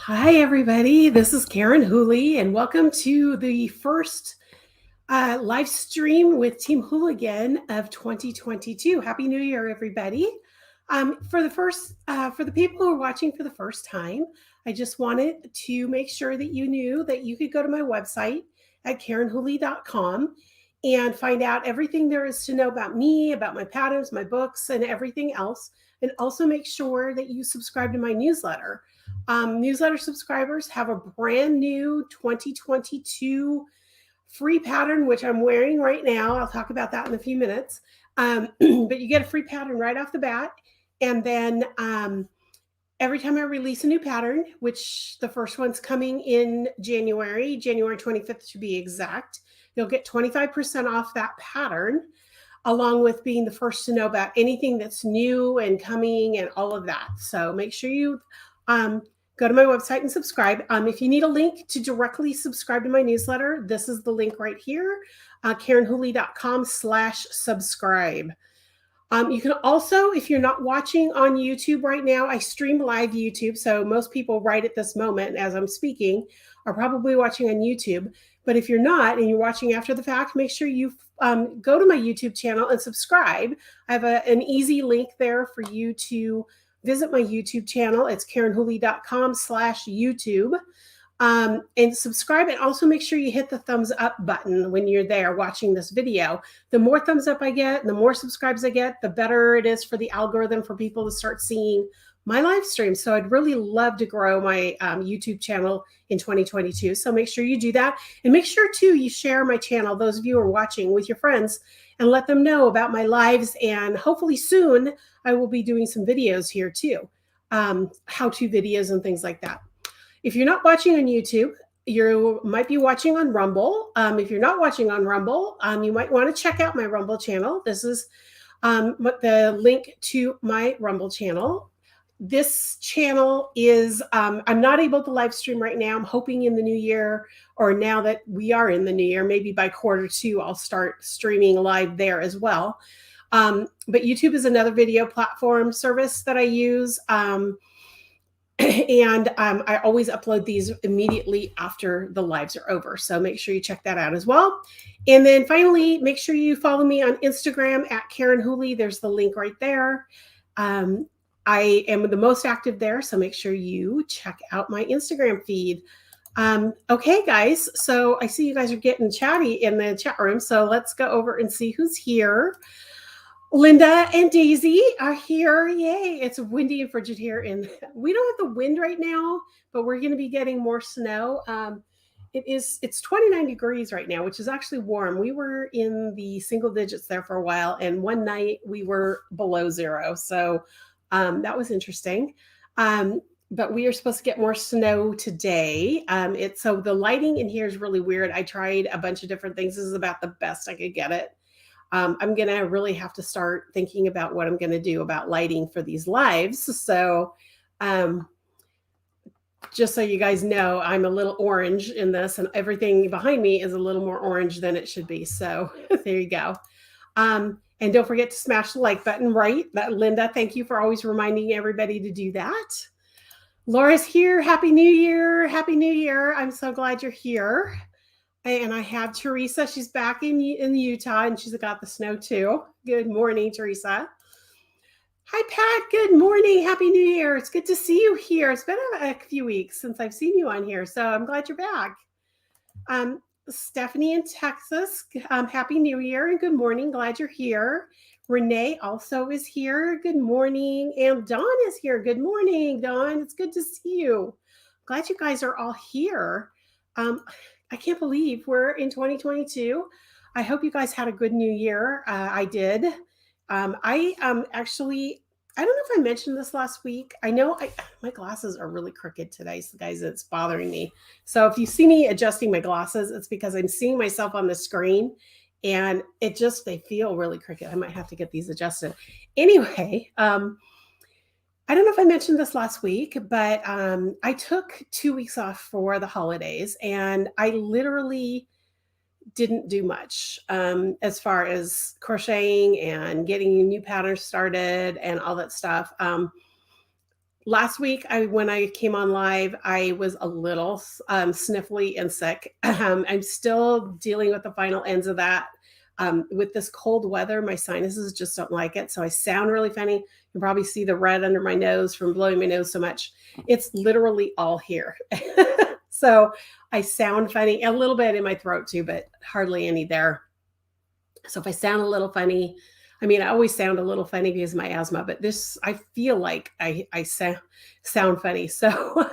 Hi, everybody. This is Karen Whooley, and welcome to the first live stream with Team Whooleygan of 2022. Happy New Year, everybody. For the people who are watching for the first time, I just wanted to make sure that you knew that you could go to my website at karenwhooley.com and find out everything there is to know about me, about my patterns, my books, and everything else. And also make sure that you subscribe to my newsletter. Newsletter subscribers have a brand new 2022 free pattern, which I'm wearing right now. I'll talk about that in a few minutes. But you get a free pattern right off the bat. And then every time I release a new pattern, which the first one's coming in January 25th to be exact, you'll get 25% off that pattern, along with being the first to know about anything that's new and coming and all of that. So make sure you go to my website and subscribe. If you need a link to directly subscribe to my newsletter, this is the link right here, karenwhooley.com/subscribe. You can also, if you're not watching on YouTube right now, I stream live YouTube. So most people right at this moment, as I'm speaking, are probably watching on YouTube. But if you're not and you're watching after the fact, make sure you go to my YouTube channel and subscribe. I have an easy link there for you to visit my YouTube channel. It's karenwhooley.com/YouTube. And subscribe, and also make sure you hit the thumbs up button when you're there watching this video. The more thumbs up I get, the more subscribes I get, the better it is for the algorithm for people to start seeing my live stream. So I'd really love to grow my YouTube channel in 2022. So make sure you do that. And make sure too, you share my channel, those of you who are watching, with your friends, and let them know about my lives. And hopefully soon I will be doing some videos here too, how-to videos and things like that. If you're not watching on YouTube, you might be watching on Rumble. If you're not watching on Rumble, you might want to check out my Rumble channel. This is the link to my Rumble channel. This channel is, I'm not able to live stream right now. I'm hoping in the new year, or now that we are in the new year, maybe by Q2, I'll start streaming live there as well. But YouTube is another video platform service that I use. And I always upload these immediately after the lives are over. So make sure you check that out as well. And then finally, make sure you follow me on Instagram at Karen Whooley. There's the link right there. I am the most active there, so make sure you check out my Instagram feed. Okay, guys, so I see you guys are getting chatty in the chat room, so let's go over and see who's here. Linda and Daisy are here. Yay. It's windy and frigid here. And we don't have the wind right now, but we're going to be getting more snow. It's 29 degrees right now, which is actually warm. We were in the single digits there for a while. And one night we were below zero. So that was interesting. But we are supposed to get more snow today. So the lighting in here is really weird. I tried a bunch of different things. This is about the best I could get it. I'm going to really have to start thinking about what I'm going to do about lighting for these lives. So just so you guys know, I'm a little orange in this, and everything behind me is a little more orange than it should be. So there you go. And don't forget to smash the like button, right? Linda, thank you for always reminding everybody to do that. Laura's here. Happy New Year. Happy New Year. I'm so glad you're here. And I have Teresa. She's back in Utah, and she's got the snow too. Good morning, Teresa. Hi, Pat. Good morning. Happy New Year. It's good to see you here. It's been a few weeks since I've seen you on here, so I'm glad you're back. Stephanie in Texas. Happy New Year and good morning. Glad you're here. Renee also is here. Good morning. And Dawn is here. Good morning, Dawn. It's good to see you. Glad you guys are all here. I can't believe we're in 2022. I hope you guys had a good new year. I did. Actually, I don't know if I mentioned this last week. I know my glasses are really crooked today, so guys, it's bothering me. So if you see me adjusting my glasses, it's because I'm seeing myself on the screen, and they feel really crooked. I might have to get these adjusted. Anyway, I don't know if I mentioned this last week, but I took 2 weeks off for the holidays, and I literally didn't do much as far as crocheting and getting new patterns started and all that stuff. last week, when I came on live, I was a little sniffly and sick. I'm still dealing with the final ends of that. With this cold weather, my sinuses just don't like it. So I sound really funny. You can probably see the red under my nose from blowing my nose so much. It's literally all here. So I sound funny, a little bit in my throat too, but hardly any there. So if I sound a little funny, I mean, I always sound a little funny because of my asthma, but this, I feel like I sound funny. So,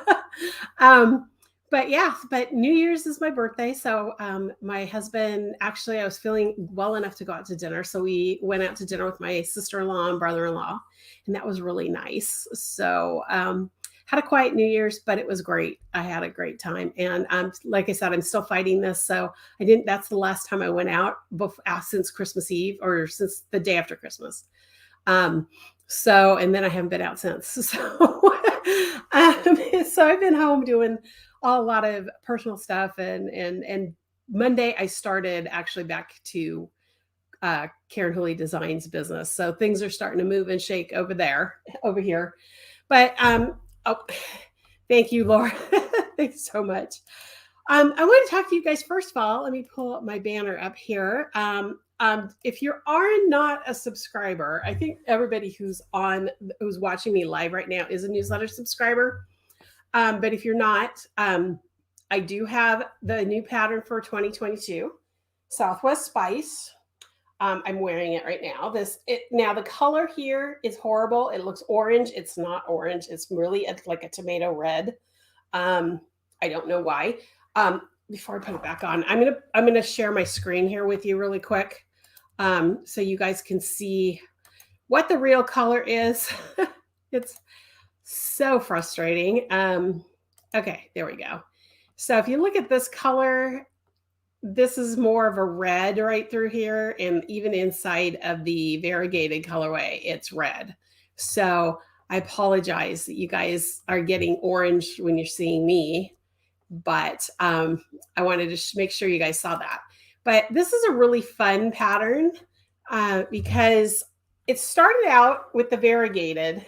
but yeah, but New Year's is my birthday. So my husband, actually, I was feeling well enough to go out to dinner. So we went out to dinner with my sister-in-law and brother-in-law, and that was really nice. So had a quiet New Year's, but it was great. I had a great time. And like I said, I'm still fighting this. So that's the last time I went out since Christmas Eve, or since the day after Christmas. So, and then I haven't been out since. So, so I've been home doing a lot of personal stuff. And Monday I started actually back to Karen Whooley Designs business. So things are starting to move and shake over here. But oh, thank you, Laura. Thanks so much. I want to talk to you guys. First of all, let me pull up my banner up here. If you are not a subscriber, I think everybody who's watching me live right now is a newsletter subscriber. But if you're not, I do have the new pattern for 2022, Southwest Spice. I'm wearing it right now. Now the color here is horrible. It looks orange. It's not orange. It's really like a tomato red. I don't know why. Before I put it back on, I'm gonna share my screen here with you really quick, so you guys can see what the real color is. It's so frustrating. Okay, there we go. So if you look at this color, this is more of a red right through here, and even inside of the variegated colorway, it's red. So I apologize that you guys are getting orange when you're seeing me, but I wanted to make sure you guys saw that. But this is a really fun pattern because it started out with the variegated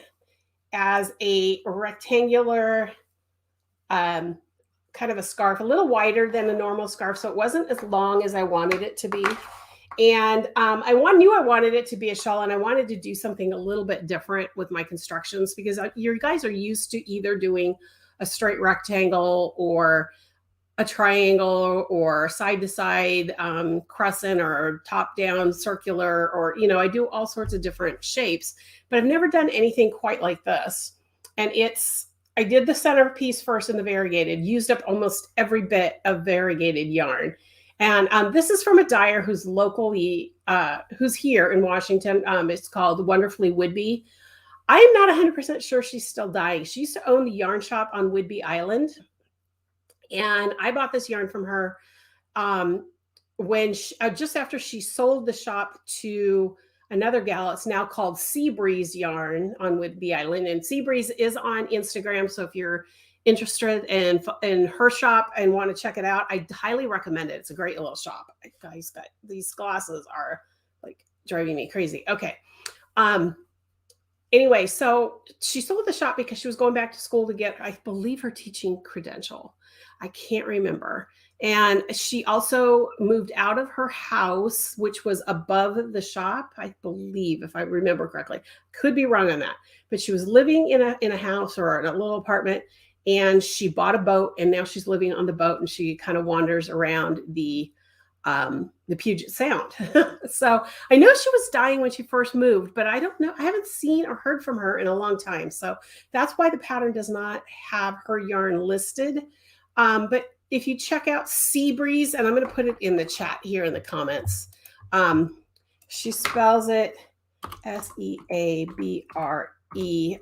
as a rectangular kind of a scarf, a little wider than a normal scarf. So it wasn't as long as I wanted it to be. And I knew I wanted it to be a shawl, and I wanted to do something a little bit different with my constructions, because you guys are used to either doing a straight rectangle or a triangle or side to side crescent or top down circular, or, I do all sorts of different shapes, but I've never done anything quite like this. And I did the centerpiece first in the variegated, used up almost every bit of variegated yarn. And this is from a dyer who's who's here in Washington. It's called Wonderfully Woodbey. I'm not 100% sure she's still dyeing. She used to own the yarn shop on Whidbey Island. And I bought this yarn from her when just after she sold the shop to another gal. It's now called Seabreeze Yarn on Whidbey Island, and Seabreeze is on Instagram. So if you're interested in her shop and want to check it out, I highly recommend it. It's a great little shop. Guys, these glasses are like driving me crazy. Okay. Anyway, so she sold the shop because she was going back to school to get, I believe, her teaching credential. I can't remember. And she also moved out of her house, which was above the shop, I believe, if I remember correctly. Could be wrong on that. But she was living in a house or in a little apartment, and she bought a boat, and now she's living on the boat, and she kind of wanders around the Puget Sound. So I know she was dying when she first moved, but I don't know. I haven't seen or heard from her in a long time. So that's why the pattern does not have her yarn listed. But if you check out Seabreeze, and I'm going to put it in the chat here in the comments, she spells it SEABRE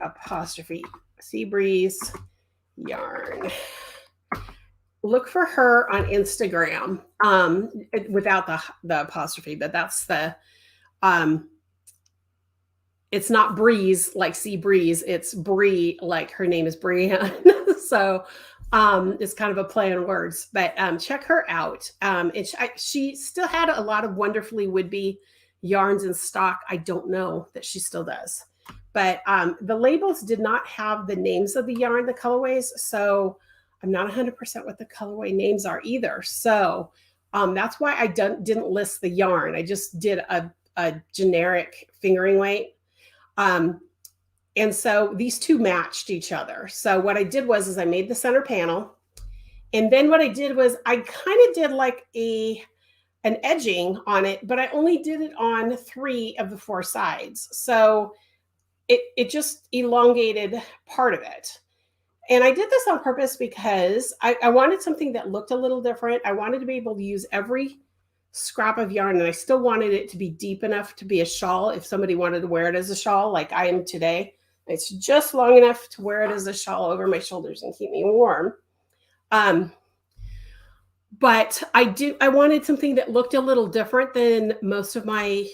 apostrophe, Seabreeze Yarn. Look for her on Instagram without the apostrophe, but that's the, it's not Breeze like Sea Breeze, it's Bree like her name is Brianne. So it's kind of a play on words, but check her out. She still had a lot of Wonderfully Woodbey yarns in stock. I don't know that she still does, but the labels did not have the names of the yarn, the colorways. So I'm not 100% what the colorway names are either. So that's why I didn't list the yarn. I just did a generic fingering weight. And so these two matched each other. So what I did was I made the center panel. And then what I did was I kind of did like an edging on it, but I only did it on 3 of the 4 sides. So it just elongated part of it. And I did this on purpose because I wanted something that looked a little different. I wanted to be able to use every scrap of yarn, and I still wanted it to be deep enough to be a shawl if somebody wanted to wear it as a shawl like I am today. It's just long enough to wear it as a shawl over my shoulders and keep me warm. But I wanted something that looked a little different than most of my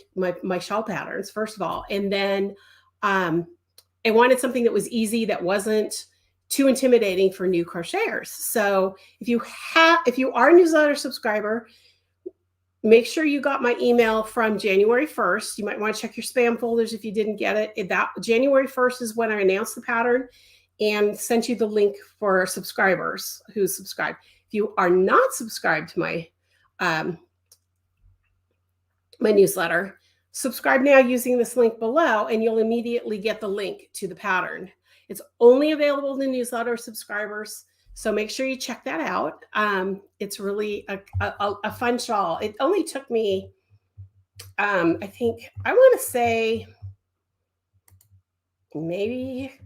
shawl patterns, first of all. And then I wanted something that was easy, that wasn't too intimidating for new crocheters. So if you are a newsletter subscriber, make sure you got my email from January 1st. You might want to check your spam folders if you didn't get it. That January 1st is when I announced the pattern and sent you the link for subscribers who subscribe. If you are not subscribed to my my newsletter, subscribe now using this link below, and you'll immediately get the link to the pattern. It's only available to newsletter subscribers, so make sure you check that out. It's really a fun shawl. It only took me, I think, I want to say maybe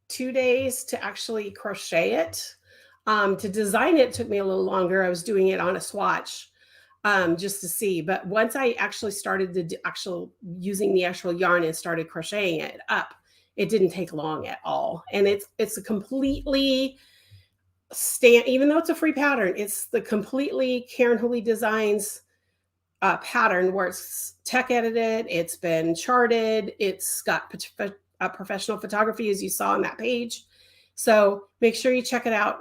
2 days to actually crochet it. To design it took me a little longer. I was doing it on a swatch just to see. But once I actually started using the actual yarn and started crocheting it up, it didn't take long at all. And it's a completely even though it's a free pattern, it's the completely Karen Whooley Designs pattern where it's tech edited, it's been charted, it's got professional photography, as you saw on that page. So make sure you check it out.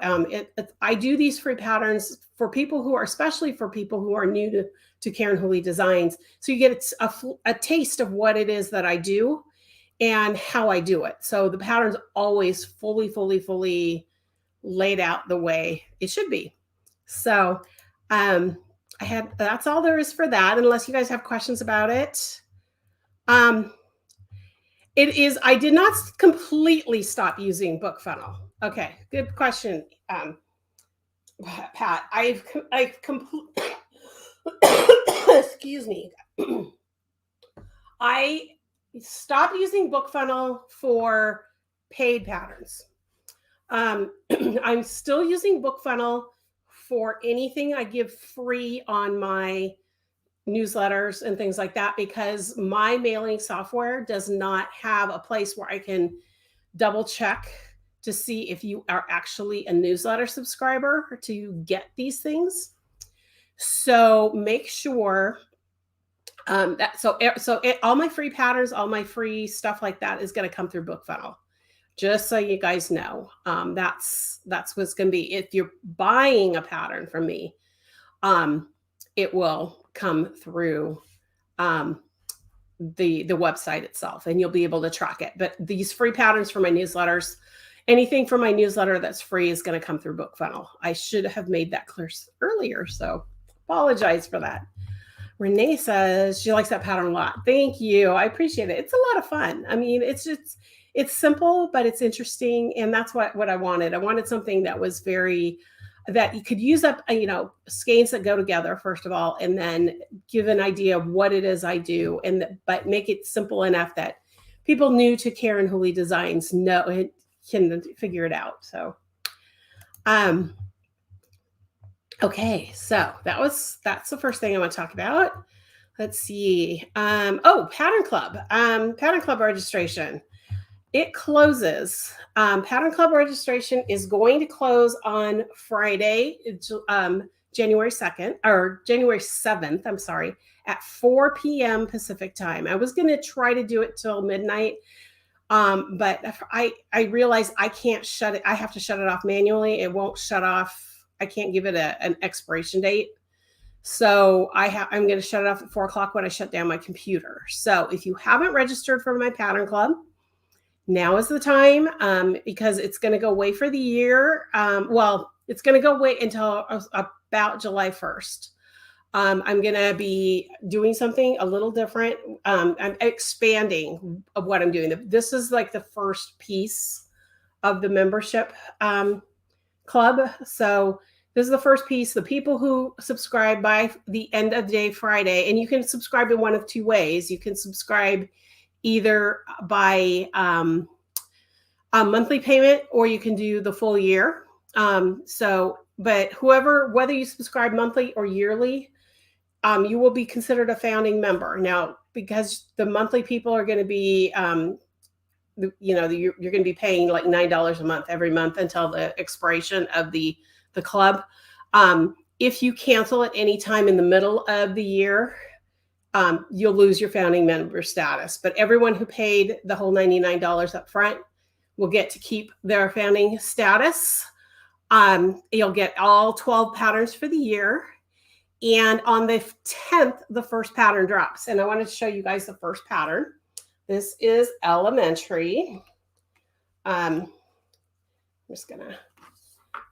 I do these free patterns for people who are, especially for people who are new to Karen Whooley Designs. So you get a taste of what it is that I do and how I do it. So the pattern's always fully laid out the way it should be. So that's all there is for that, unless you guys have questions about it. I did not completely stop using Book Funnel. Okay, good question, Pat. I've excuse me. I stopped using Book Funnel for paid patterns. I'm still using Book Funnel for anything I give free on my newsletters and things like that, because my mailing software does not have a place where I can double check to see if you are actually a newsletter subscriber to get these things. So make sure all my free patterns, all my free stuff like that is going to come through Book Funnel. Just so you guys know, that's what's going to be. If you're buying a pattern from me, it will come through the website itself, and you'll be able to track it. But these free patterns for my newsletters, anything from my newsletter that's free is going to come through Book Funnel. I should have made that clear earlier, so apologize for that. Renee says she likes that pattern a lot. Thank you. I appreciate it. It's a lot of fun. I mean, it's simple, but it's interesting. And that's what I wanted. I wanted something that was that you could use up, skeins that go together, first of all, and then give an idea of what it is I do, but make it simple enough that people new to Karen Whooley Designs can figure it out. So, okay, so that's the first thing I want to talk about. Let's see. Pattern Club. Pattern Club registration. It closes. Pattern Club registration is going to close on Friday, January 2nd, or January 7th, I'm sorry, at 4 p.m. Pacific time. I was going to try to do it till midnight, but I realized I can't shut it. I have to shut it off manually. It won't shut off. I can't give it an expiration date. So I'm going to shut it off at 4 o'clock when I shut down my computer. So if you haven't registered for my Pattern Club, now is the time, because it's going to go away for the year. Well, it's going to go away until about July 1st. I'm going to be doing something a little different. I'm expanding of what I'm doing. This is like the first piece of the membership club. So this is the first piece. The people who subscribe by the end of day Friday, and you can subscribe in one of two ways. You can subscribe either by a monthly payment, or you can do the full year. But whether you subscribe monthly or yearly, you will be considered a founding member. Now, because the monthly people are going to be, you're going to be paying like $9 a month every month until the expiration of the club. If you cancel at any time in the middle of the year, you'll lose your founding member status. But everyone who paid the whole $99 up front will get to keep their founding status. You'll get all 12 patterns for the year. And on the 10th, the first pattern drops. And I wanted to show you guys the first pattern. This is elementary. I'm just gonna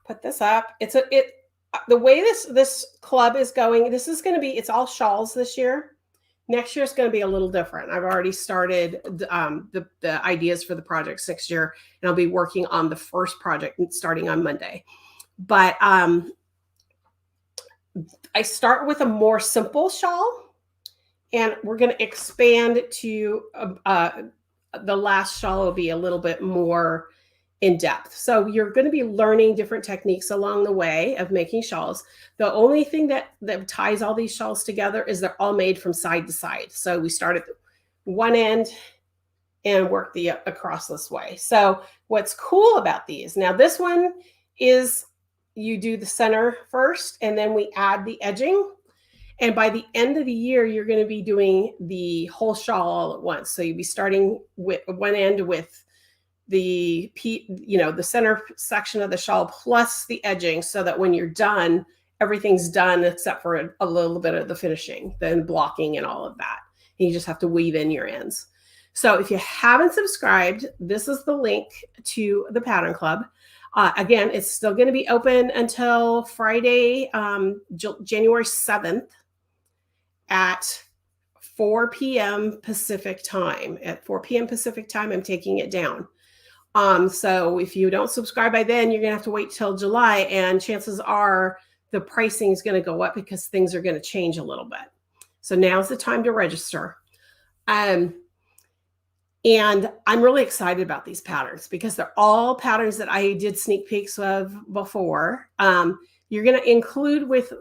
put this up. The way this club is going, this is gonna be, it's all shawls this year. Next year is going to be a little different. I've already started the ideas for the projects next year, and I'll be working on the first project starting on Monday. But I start with a more simple shawl, and we're going to expand to the last shawl will be a little bit more in depth. So you're going to be learning different techniques along the way of making shawls. The only thing that ties all these shawls together is they're all made from side to side. So we start at one end and work across this way. So what's cool about these, now this one is you do the center first, and then we add the edging. And by the end of the year, you're going to be doing the whole shawl all at once. So you'll be starting with one end with the center section of the shawl plus the edging, so that when you're done, everything's done except for a little bit of the finishing, then blocking and all of that. And you just have to weave in your ends. So if you haven't subscribed, this is the link to the Pattern Club. Again, it's still going to be open until Friday, January 7th at 4 p.m. Pacific time. At 4 p.m. Pacific time, I'm taking it down. So if you don't subscribe by then, you're going to have to wait till July, and chances are the pricing is going to go up because things are going to change a little bit. So now's the time to register. And I'm really excited about these patterns because they're all patterns that I did sneak peeks of before. You're going to included with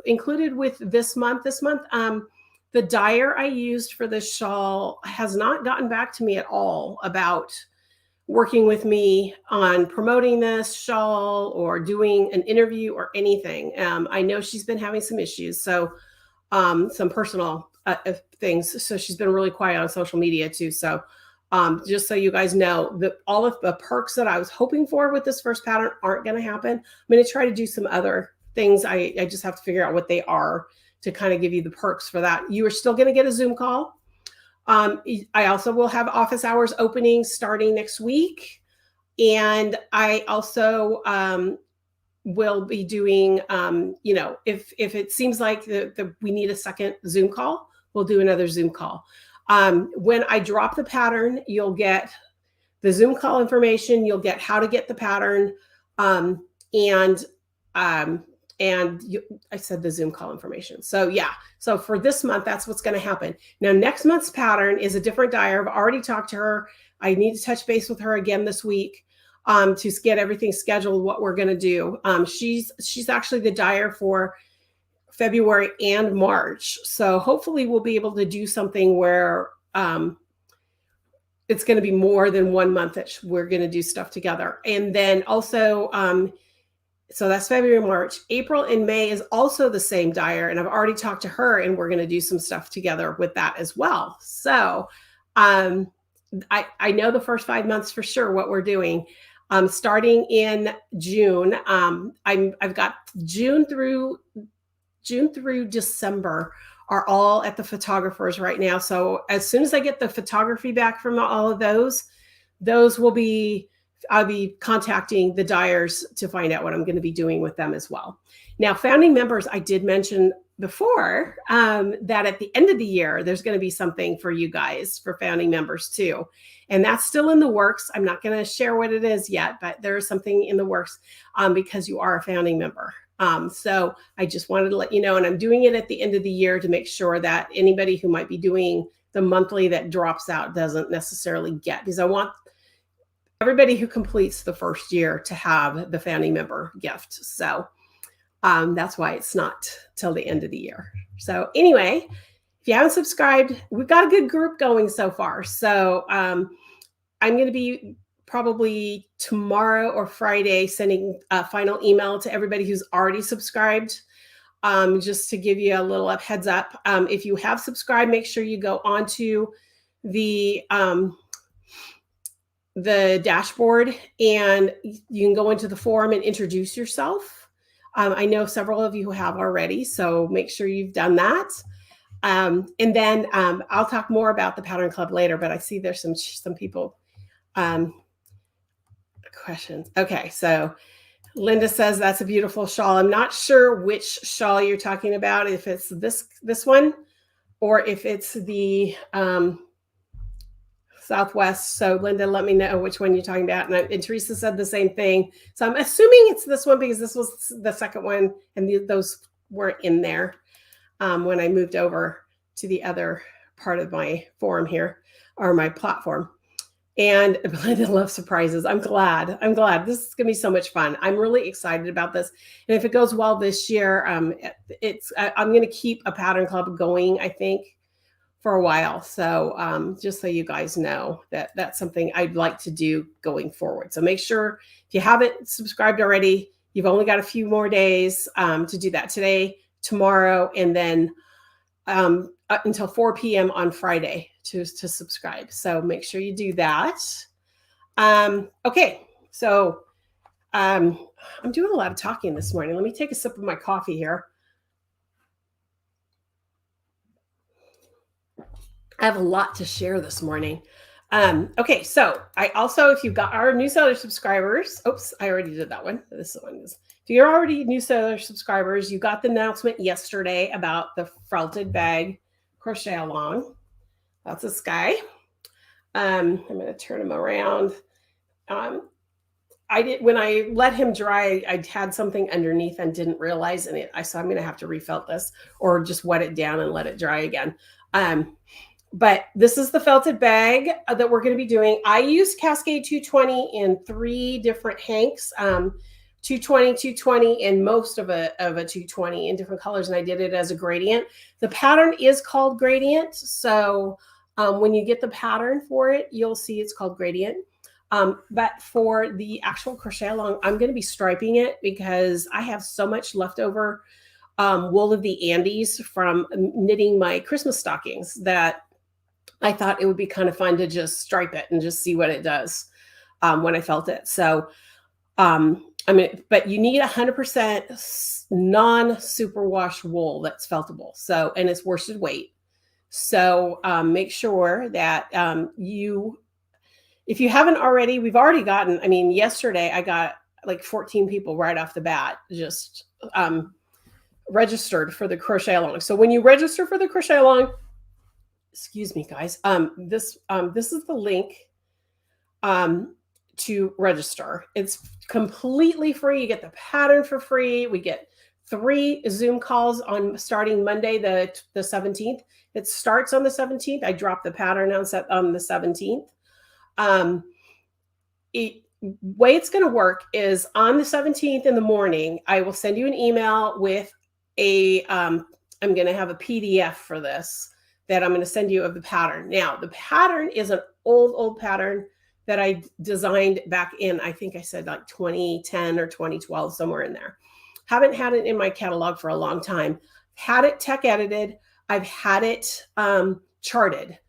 this month, the dyer I used for this shawl has not gotten back to me at all about working with me on promoting this shawl or doing an interview or anything. I know she's been having some issues, so some personal things. So she's been really quiet on social media too. So just so you guys know, that all of the perks that I was hoping for with this first pattern aren't going to happen. I'm going to try to do some other things. I just have to figure out what they are to kind of give you the perks for that. You are still going to get a Zoom call. I also will have office hours opening starting next week. And I also will be doing, if it seems like we need a second Zoom call, we'll do another Zoom call. When I drop the pattern, you'll get the Zoom call information. You'll get how to get the pattern. I said the Zoom call information. So yeah, so for this month, that's what's going to happen. Now, next month's pattern is a different dyer. I've already talked to her. I need to touch base with her again this week to get everything scheduled, what we're going to do. She's actually the dyer for February and March. So hopefully we'll be able to do something where it's going to be more than 1 month that we're going to do stuff together. And then also, so that's February, March. April and May is also the same dyer, and I've already talked to her, and we're going to do some stuff together with that as well. So I know the first 5 months for sure what we're doing. Starting in June, I've got June through December are all at the photographers right now. So as soon as I get the photography back from all of those, those will be, I'll be contacting the dyers to find out what I'm going to be doing with them as well. Now, founding members, I did mention before that at the end of the year, there's going to be something for you guys for founding members too. And that's still in the works. I'm not going to share what it is yet, but there is something in the works because you are a founding member. So I just wanted to let you know, and I'm doing it at the end of the year to make sure that anybody who might be doing the monthly that drops out doesn't necessarily get, because I want everybody who completes the first year to have the founding member gift. So that's why it's not till the end of the year. So anyway, if you haven't subscribed, we've got a good group going so far. So I'm going to be probably tomorrow or Friday sending a final email to everybody who's already subscribed, just to give you a little heads up. If you have subscribed, make sure you go onto the dashboard and you can go into the forum and introduce yourself. I know several of you have already, so make sure you've done that. And then I'll talk more about the Pattern Club later, but I see there's some people questions. Okay, so Linda says that's a beautiful shawl. I'm not sure which shawl you're talking about, if it's this one or if it's the Southwest. So Linda, let me know which one you're talking about. And Teresa said the same thing. So I'm assuming it's this one because this was the second one and those weren't in there when I moved over to the other part of my forum here, or my platform. And Linda loves surprises. I'm glad. This is going to be so much fun. I'm really excited about this. And if it goes well this year, I'm going to keep a Pattern Club going, I think, for a while. So just so you guys know that that's something I'd like to do going forward. So make sure if you haven't subscribed already, you've only got a few more days to do that, today, tomorrow, and then until 4 p.m. on Friday to subscribe. So make sure you do that. Okay, so I'm doing a lot of talking this morning. Let me take a sip of my coffee here. I have a lot to share this morning. Okay, so I also, if you've got our newsletter subscribers, oops, I already did that one. This one is, if you're already newsletter subscribers, you got the announcement yesterday about the felted bag crochet-a-long. That's this guy. I'm going to turn him around. When I let him dry, I had something underneath and didn't realize it. So I'm going to have to refelt this or just wet it down and let it dry again. But this is the felted bag that we're going to be doing. I use Cascade 220 in 3 different hanks, 220, 220, and most of a 220 in different colors. And I did it as a gradient. The pattern is called gradient. So when you get the pattern for it, you'll see it's called gradient. But for the actual crochet along, I'm going to be striping it because I have so much leftover wool of the Andes from knitting my Christmas stockings that I thought it would be kind of fun to just stripe it and just see what it does when I felt it. So, but you need 100% non-superwash wool that's feltable. So, and it's worsted weight. So make sure that if you haven't already, we've already gotten, yesterday I got like 14 people right off the bat, just registered for the crochet along. So when you register for the crochet along, excuse me, guys, this is the link to register. It's completely free. You get the pattern for free. We get 3 Zoom calls on starting Monday, the 17th. It starts on the 17th. I drop the pattern on the 17th. Way it's going to work is on the 17th in the morning, I will send you an email with I'm going to have a PDF for this that I'm going to send you of the pattern. Now, the pattern is an old pattern that I designed back in, I think I said like 2010 or 2012, somewhere in there. Haven't had it in my catalog for a long time. Had it tech edited. I've had it charted.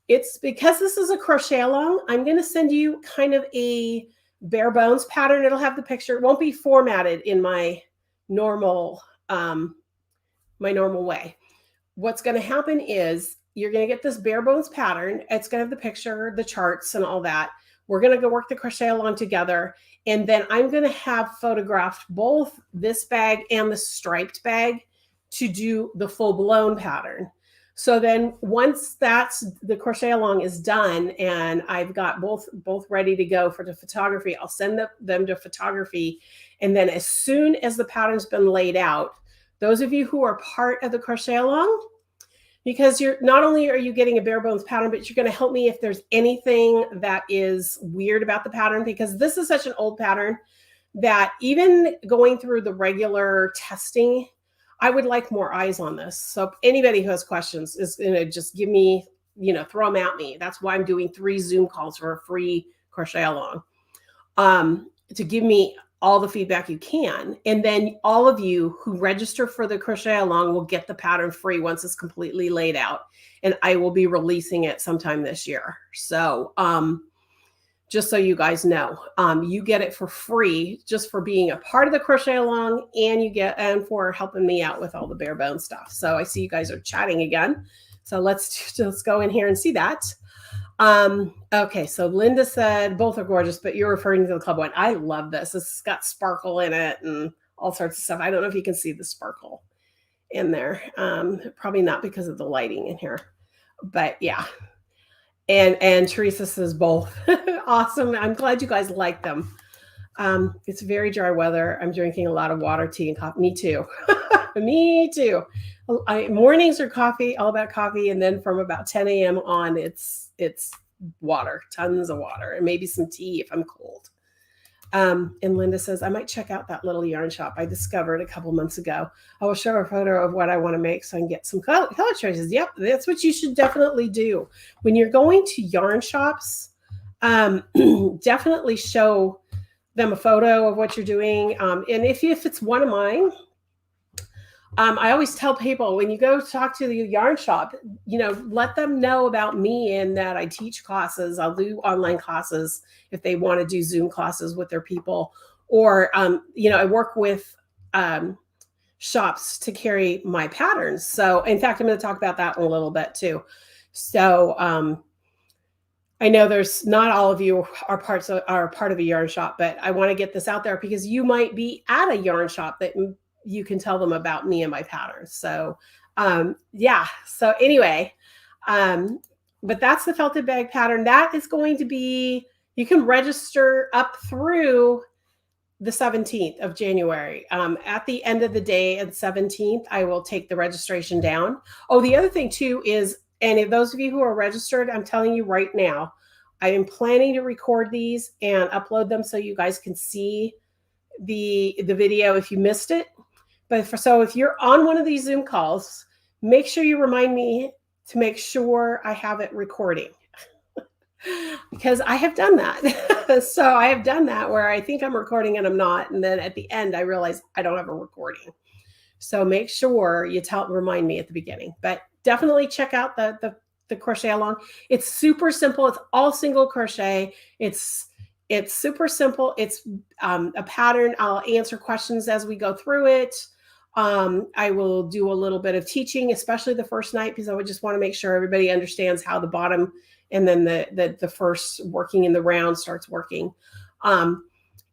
It's because this is a crochet along, I'm going to send you kind of a bare bones pattern. It'll have the picture. It won't be formatted in my normal way. What's going to happen is you're going to get this bare bones pattern. It's going to have the picture, the charts, and all that. We're going to go work the crochet along together. And then I'm going to have photographed both this bag and the striped bag to do the full blown pattern. So then once that's the crochet along is done and I've got both ready to go for the photography, I'll send them to photography. And then as soon as the pattern's been laid out, those of you who are part of the crochet along, because you're not only are you getting a bare bones pattern, but you're going to help me if there's anything that is weird about the pattern, because this is such an old pattern that even going through the regular testing, I would like more eyes on this. So if anybody who has questions is going to just give me, throw them at me. That's why I'm doing 3 Zoom calls for a free crochet along, to give me all the feedback you can. And then all of you who register for the crochet along will get the pattern free once it's completely laid out. And I will be releasing it sometime this year. So just so you guys know, you get it for free just for being a part of the crochet along, and for helping me out with all the bare bone stuff. So I see you guys are chatting again. So let's go in here and see that. Okay, so Linda said both are gorgeous, but you're referring to the club one. I love this. It's got sparkle in it and all sorts of stuff. I don't know if you can see the sparkle in there. Probably not because of the lighting in here, but yeah. And Teresa says both. Awesome. I'm glad you guys like them. It's very dry weather. I'm drinking a lot of water, tea, and coffee. Me too. Me too. Mornings are coffee, all about coffee. And then from about 10 a.m. on, it's water, tons of water, and maybe some tea if I'm cold. And Linda says, I might check out that little yarn shop I discovered a couple months ago. I will show a photo of what I want to make so I can get some color choices. Yep, that's what you should definitely do. When you're going to yarn shops, definitely show them a photo of what you're doing. And if it's one of mine, I always tell people when you go talk to the yarn shop, let them know about me and that I teach classes. I'll do online classes if they want to do Zoom classes with their people, or, I work with shops to carry my patterns. So in fact, I'm going to talk about that in a little bit too. So I know there's not all of you are part of a yarn shop, but I want to get this out there because you might be at a yarn shop that you can tell them about me and my patterns. So yeah. So anyway, but that's the felted bag pattern. That is going to be, you can register up through the 17th of January. At the end of the day, at 17th, I will take the registration down. Oh, the other thing too is, and if those of you who are registered, I'm telling you right now, I am planning to record these and upload them so you guys can see the video if you missed it. But so if you're on one of these Zoom calls, make sure you remind me to make sure I have it recording because I have done that. So I have done that where I think I'm recording and I'm not. And then at the end, I realize I don't have a recording. So make sure you remind me at the beginning, but definitely check out the crochet along. It's super simple. It's all single crochet. It's super simple. It's a pattern. I'll answer questions as we go through it. I will do a little bit of teaching, especially the first night, because I would just want to make sure everybody understands how the bottom and then the first working in the round starts working. And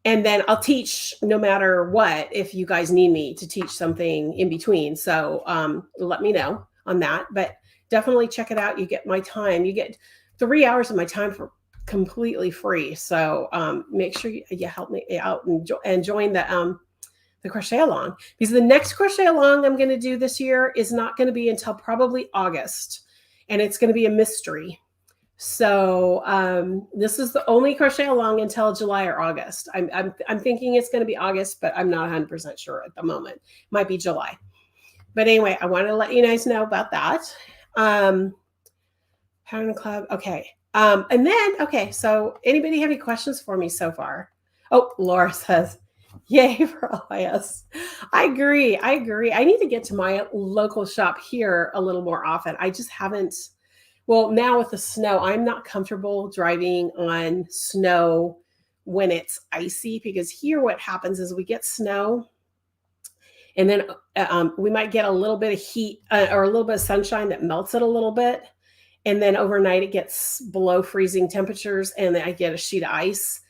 then I'll teach no matter what, if you guys need me to teach something in between. So let me know on that, but definitely check it out. You get my time. You get 3 hours of my time for completely free. So make sure you help me out and join the crochet along, because the next crochet along I'm going to do this year is not going to be until probably August, and it's going to be a mystery. So this is the only crochet along until July or August. I'm thinking it's going to be August, but I'm not 100% sure at the moment. Might be July. But anyway, I wanted to let you guys know about that. Pattern Club. Okay. And then, okay. So anybody have any questions for me so far? Oh, Laura says, yay for LIS. I agree. I need to get to my local shop here a little more often. I just haven't. Well, now with the snow, I'm not comfortable driving on snow when it's icy, because here what happens is we get snow and then we might get a little bit of heat or a little bit of sunshine that melts it a little bit. and then overnight it gets below freezing temperatures, and then I get a sheet of ice,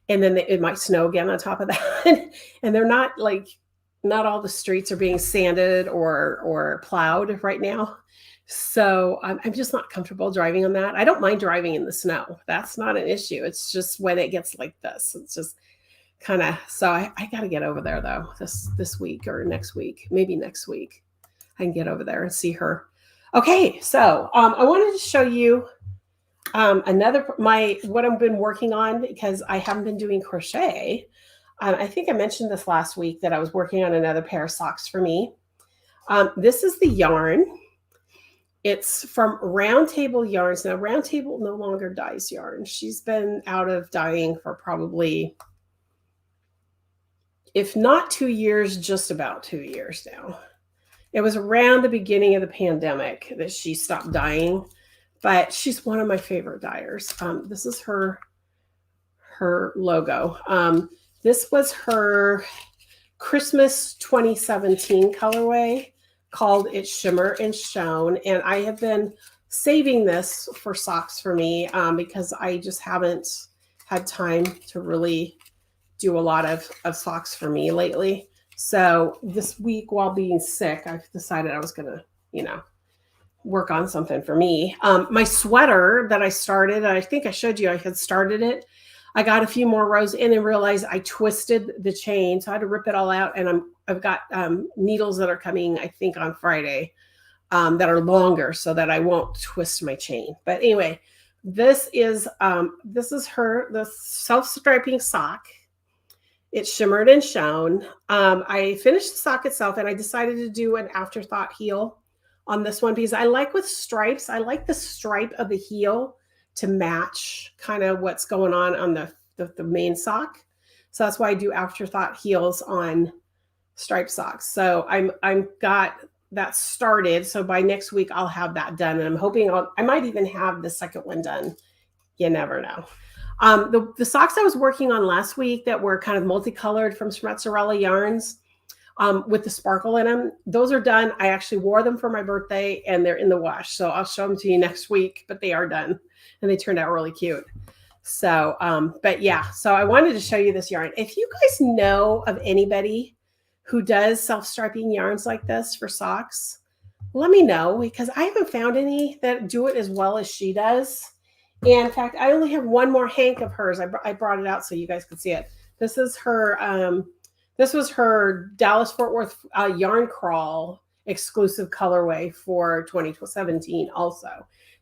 and then it might snow again on top of that. And they're not like, not all the streets are being sanded or plowed right now. So I'm just not comfortable driving on that. I don't mind driving in the snow. That's not an issue. It's just when it gets like this, it's just kind of, so I got to get over there though, this week or next week, maybe next week. I can get over there and see her. Okay, so I wanted to show you what I've been working on, because I haven't been doing crochet. I think I mentioned this last week that I was working on another pair of socks for me. This is the yarn. It's from Round Table Yarns. Now, Round Table no longer dyes yarn. She's been out of dyeing for probably, if not 2 years, just about 2 years now. It was around the beginning of the pandemic that she stopped dyeing, but she's one of my favorite dyers. This is her logo. This was her Christmas 2017 colorway called It's Shimmer and Shone. And I have been saving this for socks for me because I just haven't had time to really do a lot of socks for me lately. So this week, while being sick, I've decided I was going to, work on something for me. My sweater that I started, I think I showed you I had started it. I got a few more rows in and realized I twisted the chain. So I had to rip it all out. And I've got needles that are coming, I think, on Friday that are longer so that I won't twist my chain. But anyway, this is the self-striping sock. It shimmered and shone. I finished the sock itself, and I decided to do an afterthought heel on this one because I like with stripes. I like the stripe of the heel to match kind of what's going on the main sock. So that's why I do afterthought heels on striped socks. So I'm got that started. So by next week I'll have that done, and I'm hoping I might even have the second one done. You never know. The socks I was working on last week that were kind of multicolored from Mozzarella Yarns with the sparkle in them, those are done. I actually wore them for my birthday, and they're in the wash. So I'll show them to you next week, but they are done, and they turned out really cute. So, but yeah, so I wanted to show you this yarn. If you guys know of anybody who does self-striping yarns like this for socks, let me know, because I haven't found any that do it as well as she does. And in fact, I only have one more hank of hers. I brought it out so you guys could see it. This is her, this was her Dallas-Fort Worth yarn crawl exclusive colorway for 2017 also.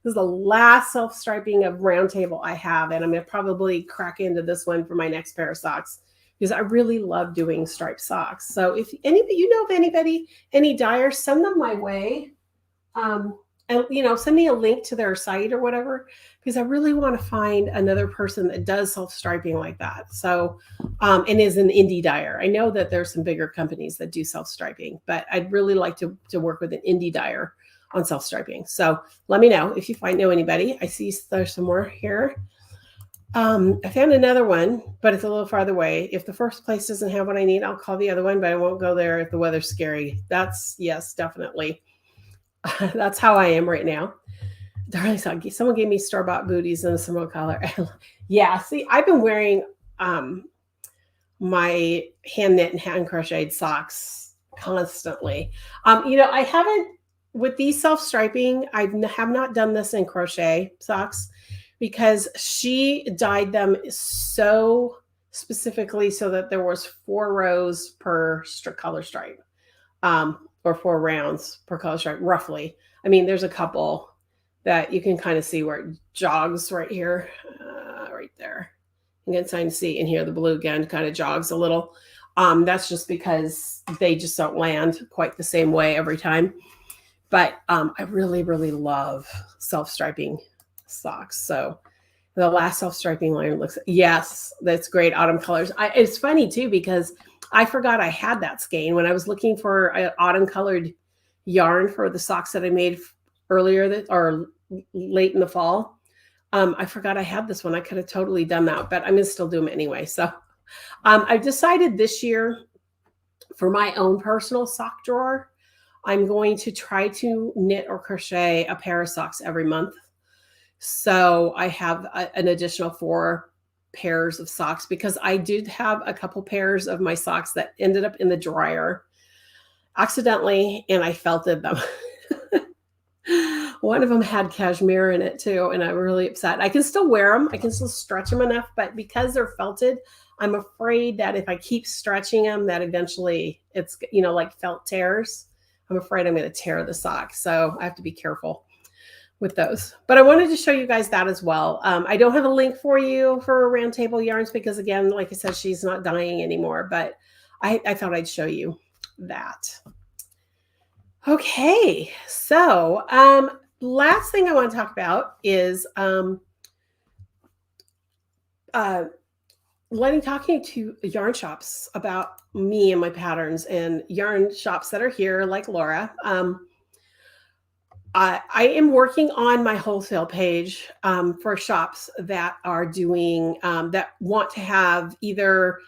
This is the last self-striping of Round Table I have, and I'm going to probably crack into this one for my next pair of socks because I really love doing striped socks. So if you know of anybody, any dyers, send them my way. And, send me a link to their site or whatever, because I really want to find another person that does self-striping like that. So, and is an indie dyer. I know that there's some bigger companies that do self-striping, but I'd really like to work with an indie dyer on self-striping. So let me know if you know anybody. I see there's some more here. I found another one, but it's a little farther away. If the first place doesn't have what I need, I'll call the other one, but I won't go there if the weather's scary. Yes, definitely. That's how I am right now. Darling, someone gave me store-bought booties and a Samoa collar. Yeah, see, I've been wearing my hand knit and hand crocheted socks constantly. I haven't, with these self-striping, I have not done this in crochet socks because she dyed them so specifically so that there was 4 rows per color stripe. Or 4 rounds per color stripe, roughly. I mean, there's a couple that you can kind of see where it jogs right here, right there. You can kind of see in here, the blue again kind of jogs a little. That's just because they just don't land quite the same way every time. But I really, really love self-striping socks. So the last self-striping line looks, yes, that's great. Autumn colors. It's funny too, because I forgot I had that skein when I was looking for an autumn colored yarn for the socks that I made earlier or late in the fall. I forgot I had this one. I could have totally done that, but I'm going to still do them anyway. So I've decided this year for my own personal sock drawer, I'm going to try to knit or crochet a pair of socks every month. So I have an additional 4 pairs of socks because I did have a couple pairs of my socks that ended up in the dryer accidentally, and I felted them. One of them had cashmere in it too, and I'm really upset. I can still wear them. I can still stretch them enough, but because they're felted, I'm afraid that if I keep stretching them, that eventually it's, like felt tears. I'm afraid I'm going to tear the sock. So I have to be careful with those. But I wanted to show you guys that as well. I don't have a link for you for Round Table Yarns because, again, like I said, she's not dying anymore, but I thought I'd show you that. Okay, so last thing I want to talk about is talking to yarn shops about me and my patterns, and yarn shops that are here like Laura. I am working on my wholesale page for shops that are doing that want to have either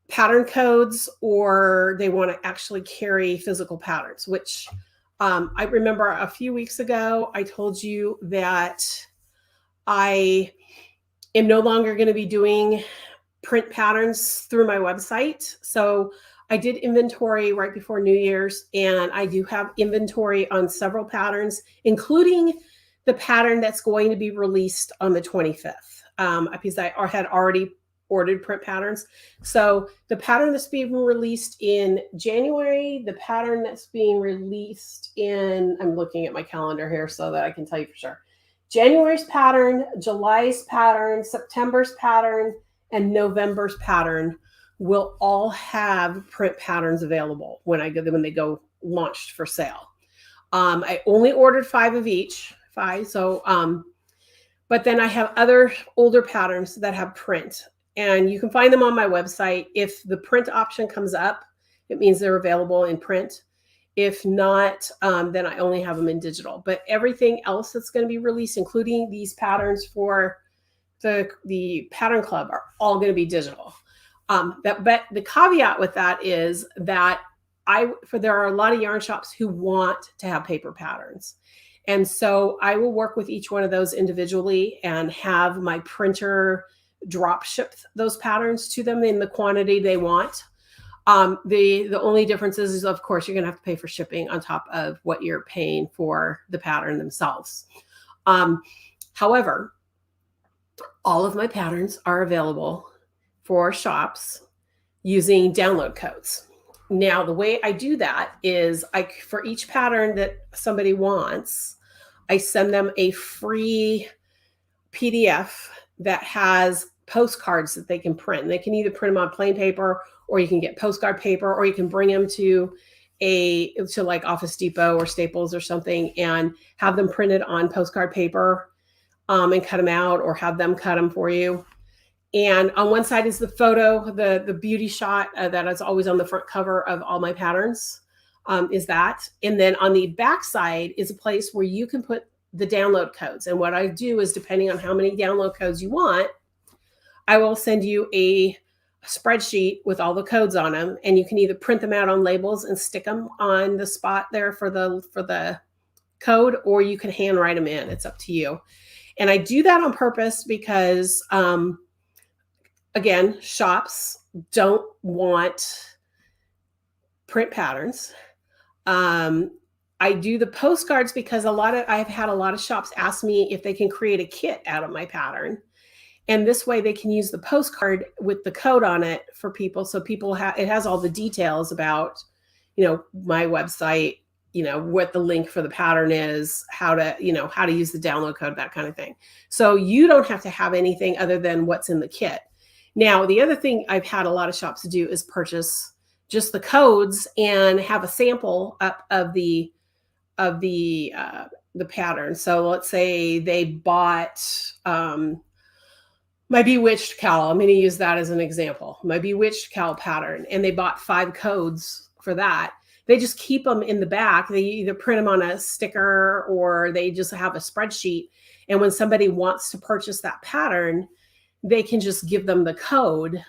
pattern codes or they want to actually carry physical patterns, which I remember a few weeks ago I told you that I am no longer going to be doing print patterns through my website. So I did inventory right before New Year's, and I do have inventory on several patterns, including the pattern that's going to be released on the 25th, because I had already ordered print patterns. So the pattern that's being released in January, the pattern that's being released in, I'm looking at my calendar here so that I can tell you for sure, January's pattern, July's pattern, September's pattern, and November's pattern will all have print patterns available when they go launched for sale. I only ordered 5 of each, 5. So, but then I have other older patterns that have print, and you can find them on my website. If the print option comes up, it means they're available in print. If not, then I only have them in digital. But everything else that's going to be released, including these patterns for the Pattern Club, are all going to be digital. But the caveat with that is that there are a lot of yarn shops who want to have paper patterns. And so I will work with each one of those individually and have my printer drop ship those patterns to them in the quantity they want. The only difference is, of course, you're going to have to pay for shipping on top of what you're paying for the pattern themselves. However, all of my patterns are available for shops using download codes. Now, the way I do that is for each pattern that somebody wants, I send them a free PDF that has postcards that they can print. And they can either print them on plain paper, or you can get postcard paper, or you can bring them to like Office Depot or Staples or something and have them printed on postcard paper and cut them out, or have them cut them for you. And on one side is the photo, the beauty shot that is always on the front cover of all my patterns, is that. And then on the back side is a place where you can put the download codes. And what I do is, depending on how many download codes you want, I will send you a spreadsheet with all the codes on them, and you can either print them out on labels and stick them on the spot there for the code, or you can handwrite them in. It's up to you. And I do that on purpose because again, shops don't want print patterns. I do the postcards because I've had a lot of shops ask me if they can create a kit out of my pattern. And this way they can use the postcard with the code on it for people. So it has all the details about, my website, what the link for the pattern is, how to use the download code, that kind of thing. So you don't have to have anything other than what's in the kit. Now, the other thing I've had a lot of shops do is purchase just the codes and have a sample up of the pattern. So let's say they bought my Bewitched cowl. I'm going to use that as an example. My Bewitched cowl pattern, and they bought 5 codes for that. They just keep them in the back. They either print them on a sticker, or they just have a spreadsheet. And when somebody wants to purchase that pattern, they can just give them the code,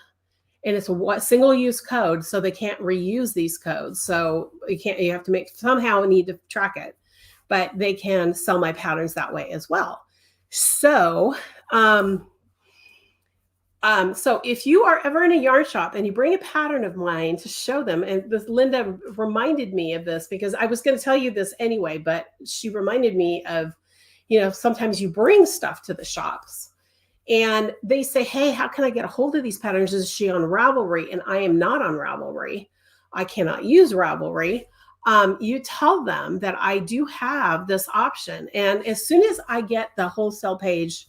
and it's a single-use code, so they can't reuse these codes. So you have to somehow need to track it, but they can sell my patterns that way as well. So, so if you are ever in a yarn shop and you bring a pattern of mine to show them, and this Linda reminded me of this because I was going to tell you this anyway, but she reminded me of, sometimes you bring stuff to the shops and they say, hey, how can I get a hold of these patterns? Is she on Ravelry? And I am not on Ravelry. I cannot use Ravelry. You tell them that I do have this option. And as soon as I get the wholesale page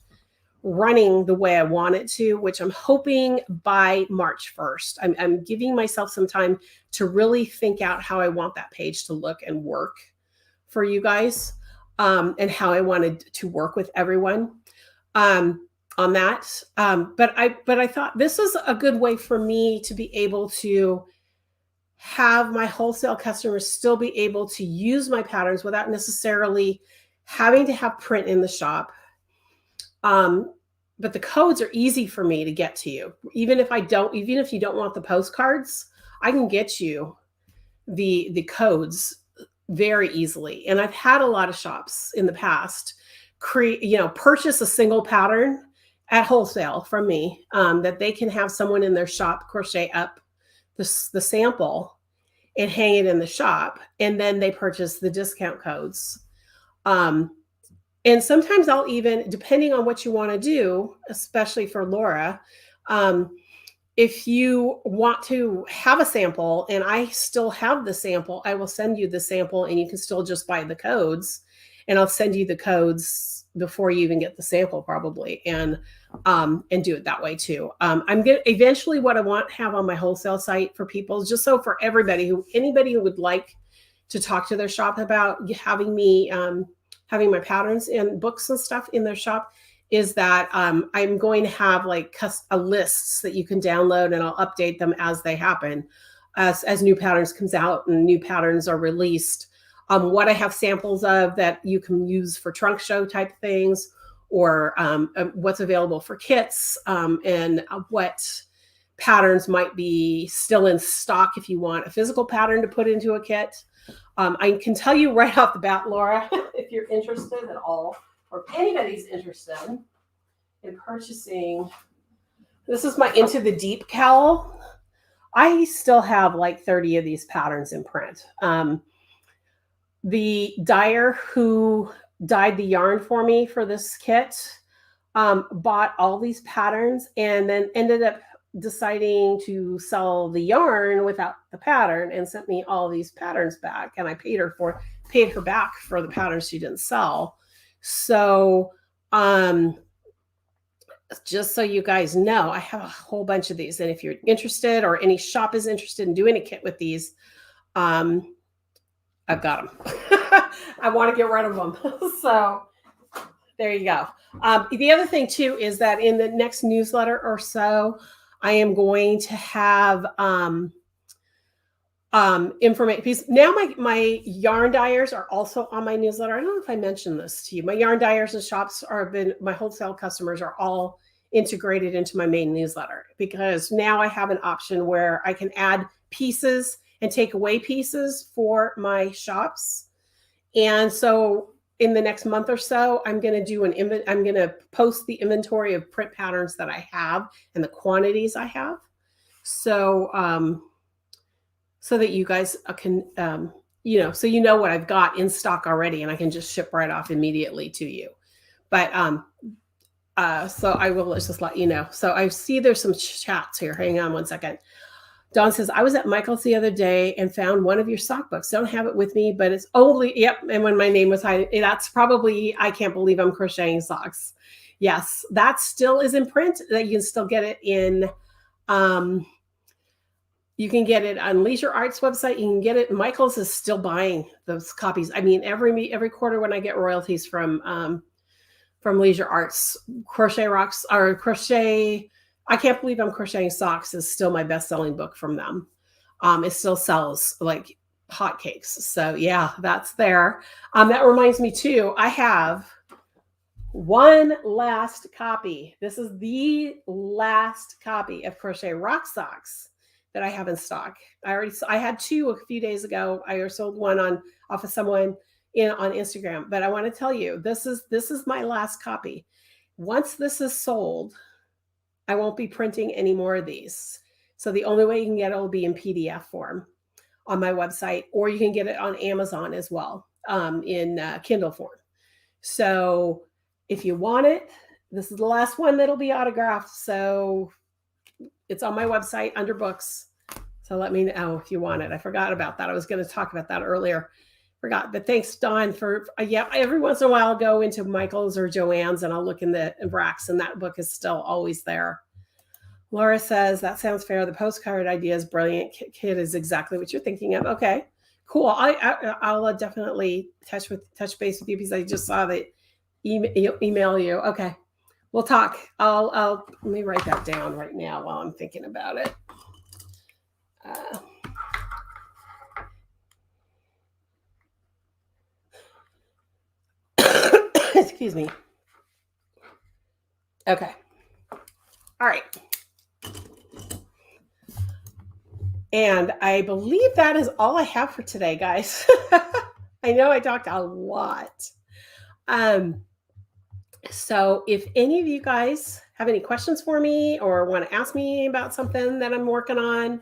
running the way I want it to, which I'm hoping by March 1st, I'm giving myself some time to really think out how I want that page to look and work for you guys, and how I wanted to work with everyone on that. But I thought this was a good way for me to be able to have my wholesale customers still be able to use my patterns without necessarily having to have print in the shop. But the codes are easy for me to get to you. Even if you don't want the postcards, I can get you the codes very easily. And I've had a lot of shops in the past purchase a single pattern at wholesale from me, that they can have someone in their shop crochet up the sample and hang it in the shop. And then they purchase the discount codes. And sometimes I'll even, depending on what you want to do, especially for Laura, if you want to have a sample and I still have the sample, I will send you the sample and you can still just buy the codes. And I'll send you the codes before you even get the sample probably, and do it that way too. I'm going to eventually, what I want to have on my wholesale site for people, just so for anybody who would like to talk to their shop about having me, having my patterns and books and stuff in their shop, is that I'm going to have like lists that you can download, and I'll update them as they happen, as new patterns comes out and new patterns are released. What I have samples of that you can use for trunk show type things, or what's available for kits, and what patterns might be still in stock if you want a physical pattern to put into a kit. I can tell you right off the bat, Laura, if you're interested at all, or if anybody's interested in purchasing, this is my Into the Deep cowl. I still have like 30 of these patterns in print. The dyer who dyed the yarn for me for this kit bought all these patterns and then ended up deciding to sell the yarn without the pattern and sent me all these patterns back, and I paid her back for the patterns she didn't sell. So just so you guys know, I have a whole bunch of these, and if you're interested or any shop is interested in doing a kit with these, I've got them. I want to get rid of them. So there you go. The other thing too is that in the next newsletter or so, I am going to have information, because now my yarn dyers are also on my newsletter. I don't know if I mentioned this to you. My yarn dyers and shops my wholesale customers are all integrated into my main newsletter, because now I have an option where I can add pieces and take away pieces for my shops. And so in the next month or so, I'm going to I'm going to post the inventory of print patterns that I have and the quantities I have. So, so that you guys can, so you know what I've got in stock already, and I can just ship right off immediately to you. But, so I will just let you know. So I see there's some chats here. Hang on one second. Dawn says, I was at Michael's the other day and found one of your sock books. Don't have it with me, but it's only, yep. And when my name was hiding, that's probably, I can't believe I'm crocheting socks. Yes, that still is in print. That you can still get it in, you can get it on Leisure Arts website. You can get it. Michael's is still buying those copies. I mean, every quarter when I get royalties from Leisure Arts, Crochet Rocks or Crochet, I Can't Believe I'm Crocheting Socks is still my best-selling book from them. It still sells like hotcakes. So yeah, that's there. That reminds me too, I have one last copy. This is the last copy of Crochet Rock Socks that I have in stock. I had two a few days ago. I sold one off of someone on Instagram. But I want to tell you, this is my last copy. Once this is sold, I won't be printing any more of these. So the only way you can get it will be in PDF form on my website, or you can get it on Amazon as well, in Kindle form. So if you want it, this is the last one that'll be autographed. So it's on my website under books. So let me know if you want it. I forgot about that. I was going to talk about that earlier. Forgot. But thanks, Dawn, for, yeah, every once in a while I'll go into Michael's or Joanne's and I'll look in the racks, and that book is still always there. Laura says, that sounds fair. The postcard idea is brilliant. Kid is exactly what you're thinking of. Okay, cool. I'll definitely touch base with you, because I just saw the email you. Okay, we'll talk. Let me write that down right now while I'm thinking about it. Excuse me. Okay. All right. And I believe that is all I have for today, guys. I know I talked a lot. So if any of you guys have any questions for me or want to ask me about something that I'm working on,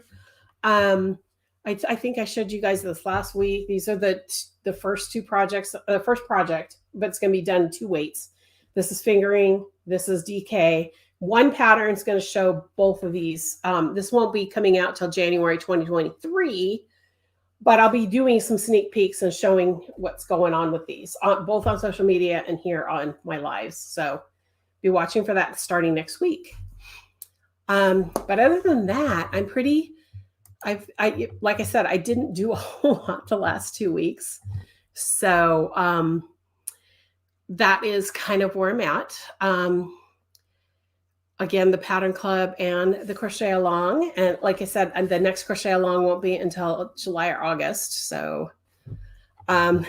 I think I showed you guys this last week. These are the first two projects, the first project, but it's going to be done in 2 weights. This is fingering, this is DK. One pattern is going to show both of these. This won't be coming out till January 2023, but I'll be doing some sneak peeks and showing what's going on with these, both on social media and here on my lives. So be watching for that starting next week. But other than that, I'm pretty, like I said, I didn't do a whole lot the last 2 weeks. So that is kind of where I'm at. Again, the Pattern Club and the crochet-a-long. And like I said, the next crochet-along won't be until July or August. So let's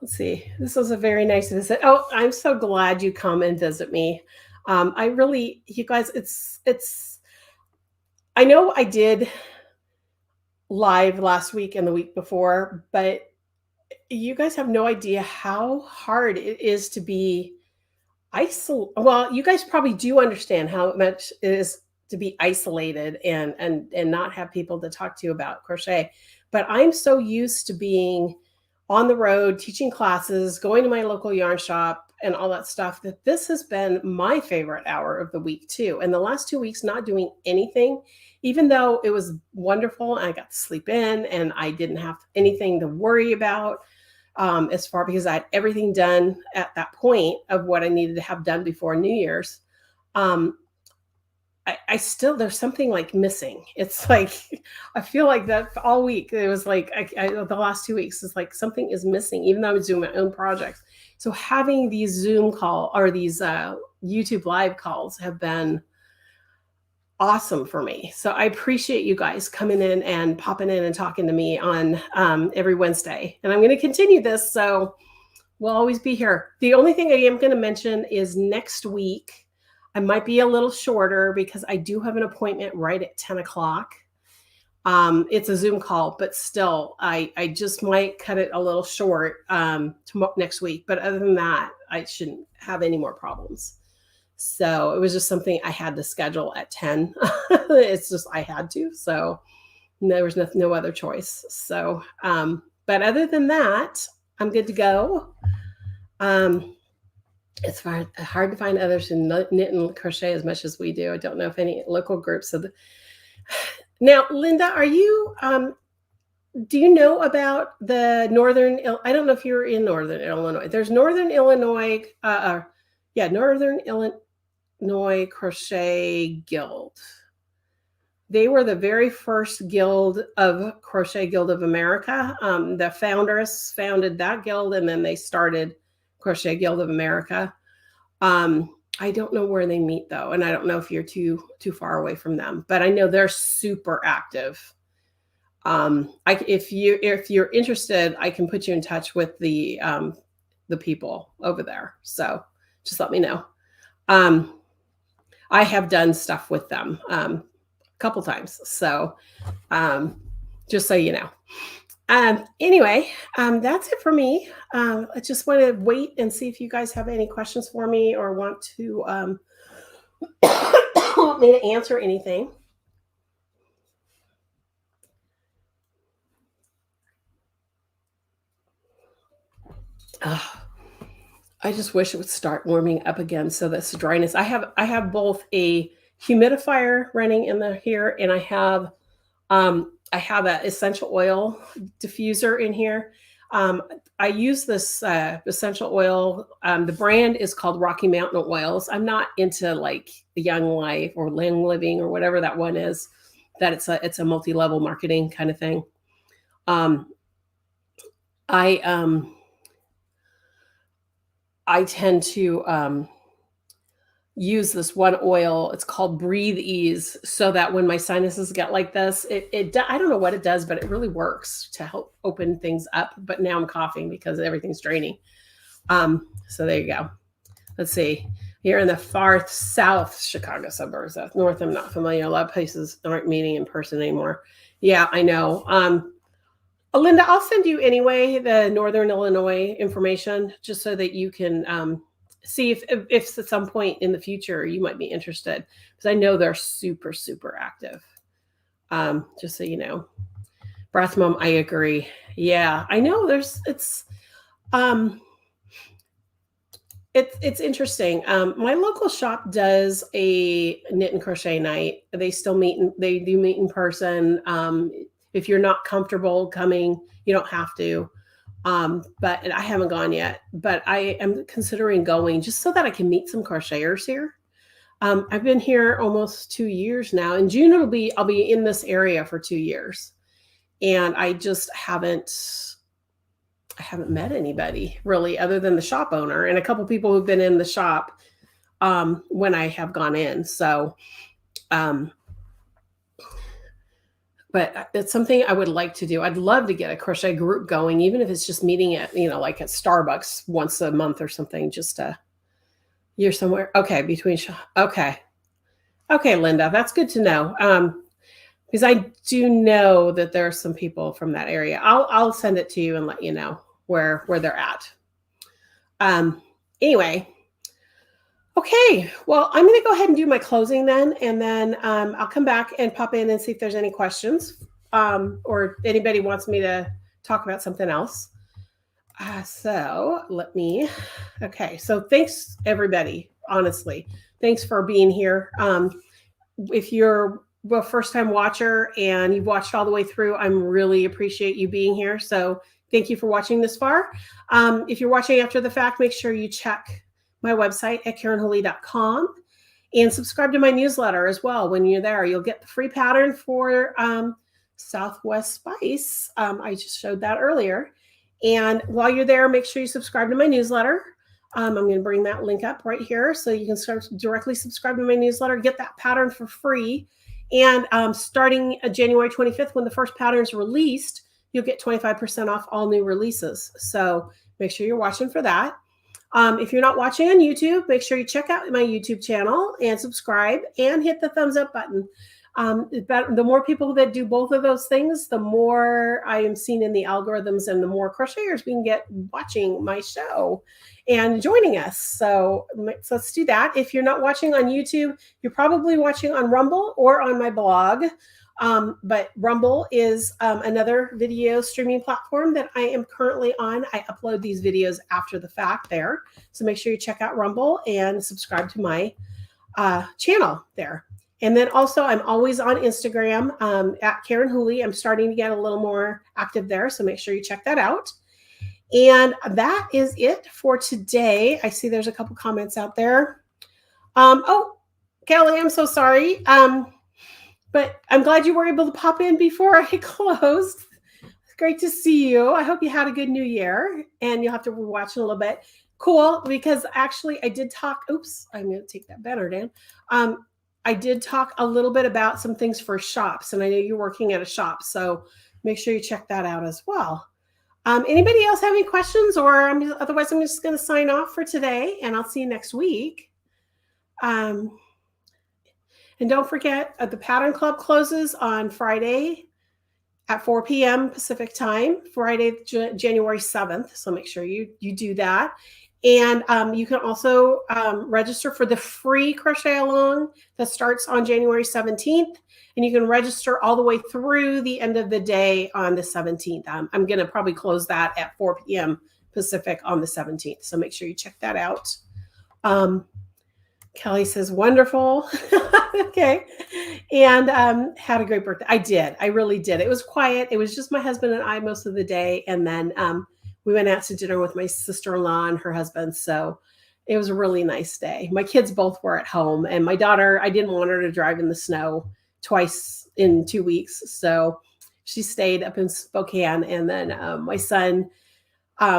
see. This was a very nice visit. Oh, I'm so glad you come and visit me. I really, you guys, it's, I know I did live last week and the week before, but you guys have no idea how hard it is to be well, you guys probably do understand how much it is to be isolated and not have people to talk to about crochet. But I'm so used to being on the road, teaching classes, going to my local yarn shop and all that stuff, that this has been my favorite hour of the week too. And the last 2 weeks, not doing anything, even though it was wonderful, and I got to sleep in and I didn't have anything to worry about. As far, because I had everything done at that point of what I needed to have done before New Year's. I still, there's something like missing. It's like, I feel like that all week. It was like, the last 2 weeks is like something is missing, even though I was doing my own projects. So having these Zoom call or these YouTube live calls have been awesome for me. So I appreciate you guys coming in and popping in and talking to me on every Wednesday. And I'm going to continue this. So we'll always be here. The only thing I am going to mention is next week, I might be a little shorter because I do have an appointment right at 10 o'clock. It's a Zoom call, but still, I just might cut it a little short next week. But other than that, I shouldn't have any more problems. So it was just something I had to schedule at 10. It's just, I had to, so there was no other choice. So, but other than that, I'm good to go. It's hard to find others who knit and crochet as much as we do. I don't know if any local groups. Now, Linda, are you, do you know about the I don't know if you're in Northern Illinois. There's Northern Illinois, Northern Illinois Crochet Guild. They were the very first Crochet Guild of America. The founders founded that guild, and then they started Crochet Guild of America. I don't know where they meet though, and I don't know if you're too far away from them, but I know they're super active. If you're interested, I can put you in touch with the people over there. So just let me know. I have done stuff with them a couple times. So just so you know. Anyway, that's it for me. I just want to wait and see if you guys have any questions for me or want to want me to answer anything. I just wish it would start warming up again so that's dryness. I have both a humidifier running in the here, and I have an essential oil diffuser in here. I use this essential oil. The brand is called Rocky Mountain Oils. I'm not into like Young Life or Lang Living or whatever that one is. That it's a multi-level marketing kind of thing. I tend to use this one oil. It's called Breathe Ease, so that when my sinuses get like this, I don't know what it does, but it really works to help open things up. But now I'm coughing because everything's draining. So there you go. Let's see. Here in the far south Chicago suburbs. North, I'm not familiar. A lot of places aren't meeting in person anymore. Yeah, I know. Linda, I'll send you anyway the Northern Illinois information just so that you can see if at some point in the future you might be interested, because I know they're super, super active. Just so you know. Breath Mom, I agree. Yeah, I know it's interesting. My local shop does a knit and crochet night. They still they do meet in person. If you're not comfortable coming, you don't have to. But I haven't gone yet, but I am considering going just so that I can meet some crocheters here. I've been here almost 2 years now. In June, I'll be in this area for 2 years. And I just haven't met anybody really other than the shop owner and a couple people who've been in the shop when I have gone in. So, but it's something I would like to do. I'd love to get a crochet group going, even if it's just meeting at, like at Starbucks once a month or something, just you're somewhere. Okay. Okay. Okay, Linda, that's good to know. Because I do know that there are some people from that area. I'll send it to you and let you know where they're at. Anyway. Okay, well, I'm going to go ahead and do my closing then, and then I'll come back and pop in and see if there's any questions or anybody wants me to talk about something else. So thanks, everybody, honestly. Thanks for being here. If you're a first-time watcher and you've watched all the way through, I really appreciate you being here. So thank you for watching this far. If you're watching after the fact, make sure you check my website at KarenWhooley.com and subscribe to my newsletter as well. When you're there, you'll get the free pattern for Southwest Spice. I just showed that earlier. And while you're there, make sure you subscribe to my newsletter. I'm going to bring that link up right here so you can directly subscribe to my newsletter, get that pattern for free. And starting January 25th, when the first pattern is released, you'll get 25% off all new releases. So make sure you're watching for that. If you're not watching on YouTube, make sure you check out my YouTube channel and subscribe and hit the thumbs up button. The more people that do both of those things, the more I am seen in the algorithms and the more crocheters we can get watching my show and joining us. So let's do that. If you're not watching on YouTube, you're probably watching on Rumble or on my blog. But Rumble is another video streaming platform that I am currently on. I upload these videos after the fact there. So make sure you check out Rumble and subscribe to my channel there. And then also I'm always on Instagram at Karen Whooley. I'm starting to get a little more active there. So make sure you check that out. And that is it for today. I see there's a couple comments out there. Oh, Kelly, I'm so sorry. But I'm glad you were able to pop in before I closed. It's great to see you. I hope you had a good new year, and you'll have to watch in a little bit. Cool, because actually I did talk. Oops, I'm going to take that banner down. I did talk a little bit about some things for shops, and I know you're working at a shop, so make sure you check that out as well. Anybody else have any questions, or otherwise I'm just going to sign off for today, and I'll see you next week. And don't forget, the Pattern Club closes on Friday at 4 p.m. Pacific time, Friday, January 7th. So make sure you do that. And you can also register for the free crochet along that starts on January 17th. And you can register all the way through the end of the day on the 17th. I'm going to probably close that at 4 p.m. Pacific on the 17th. So make sure you check that out. Kelly says, wonderful. Okay. And had a great birthday. I did. I really did. It was quiet. It was just my husband and I most of the day. And then we went out to dinner with my sister-in-law and her husband. So it was a really nice day. My kids both were at home. And my daughter, I didn't want her to drive in the snow twice in 2 weeks. So she stayed up in Spokane. And then my son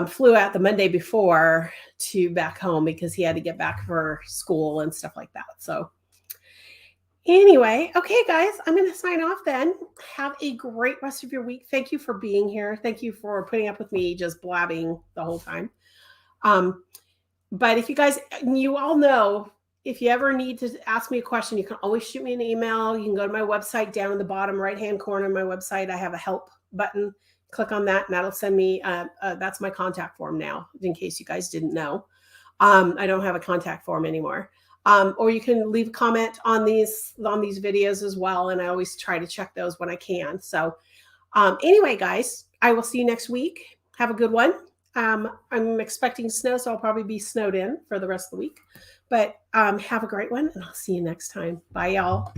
flew out the Monday before to back home because he had to get back for school and stuff like that. So anyway, okay, guys, I'm going to sign off then. Have a great rest of your week. Thank you for being here. Thank you for putting up with me just blabbing the whole time. But if you guys, you all know, if you ever need to ask me a question, you can always shoot me an email. You can go to my website down in the bottom right-hand corner of my website. I have a help button. Click on that and that'll send me, that's my contact form now, in case you guys didn't know. I don't have a contact form anymore. Or you can leave a comment on these videos as well. And I always try to check those when I can. So anyway, guys, I will see you next week. Have a good one. I'm expecting snow, so I'll probably be snowed in for the rest of the week. But have a great one, and I'll see you next time. Bye, y'all.